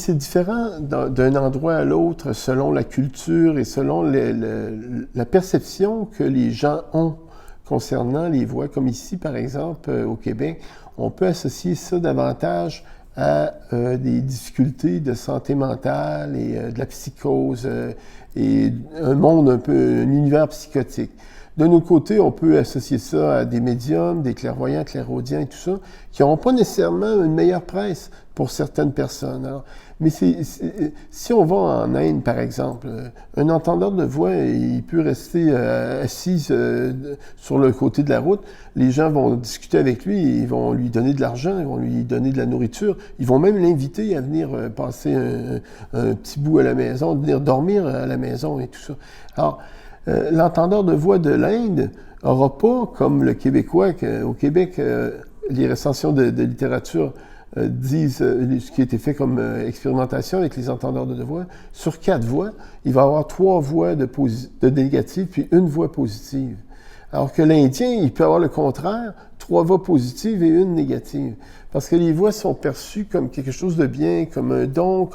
c'est différent d'un endroit à l'autre selon la culture et selon la perception que les gens ont concernant les voix. Comme ici, par exemple, au Québec, on peut associer ça davantage à des difficultés de santé mentale et de la psychose et un monde un peu, un univers psychotique. D'un autre côté, on peut associer ça à des médiums, des clairvoyants, clairaudients et tout ça, qui n'auront pas nécessairement une meilleure presse pour certaines personnes. Alors, mais si on va en Inde, par exemple, un entendeur de voix, il peut rester assis sur le côté de la route. Les gens vont discuter avec lui, ils vont lui donner de l'argent, ils vont lui donner de la nourriture. Ils vont même l'inviter à venir passer un petit bout à la maison, venir dormir à la maison et tout ça. Alors, l'entendeur de voix de l'Inde n'aura pas, comme le Québécois, au Québec, les recensions de littérature disent ce qui a été fait comme expérimentation avec les entendeurs de voix. Sur 4 voix, il va y avoir 3 voix de négatives puis 1 voix positive. Alors que l'Indien, il peut avoir le contraire, 3 voix positives et 1 négative. Parce que les voix sont perçues comme quelque chose de bien, comme un don,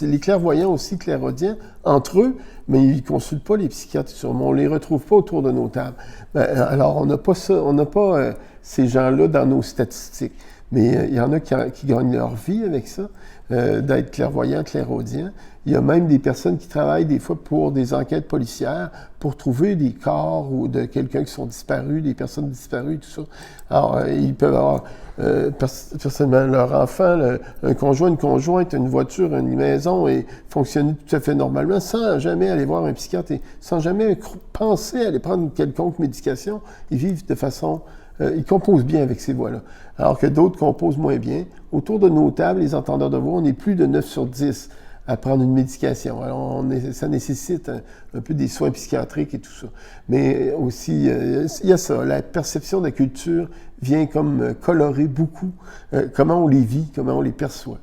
les clairvoyants aussi, clairaudients, entre eux, mais ils ne consultent pas les psychiatres, sûrement. On ne les retrouve pas autour de nos tables. Alors, on n'a pas ça, on n'a pas ces gens-là dans nos statistiques. Mais il y en a qui gagnent leur vie avec ça, d'être clairvoyant, clairaudient. Il y a même des personnes qui travaillent des fois pour des enquêtes policières pour trouver des corps ou de quelqu'un qui sont disparus, des personnes disparues, tout ça. Alors, ils peuvent avoir personnellement leur enfant, un conjoint, une conjointe, une voiture, une maison et fonctionner tout à fait normalement sans jamais aller voir un psychiatre et sans jamais penser à aller prendre une quelconque médication. Ils vivent de façon... ils composent bien avec ces voix-là, alors que d'autres composent moins bien. Autour de nos tables, les entendeurs de voix, on est plus de 9 sur 10 à prendre une médication. Alors, ça nécessite un peu des soins psychiatriques et tout ça. Mais aussi, il y a ça, la perception de la culture vient comme colorer beaucoup comment on les vit, comment on les perçoit.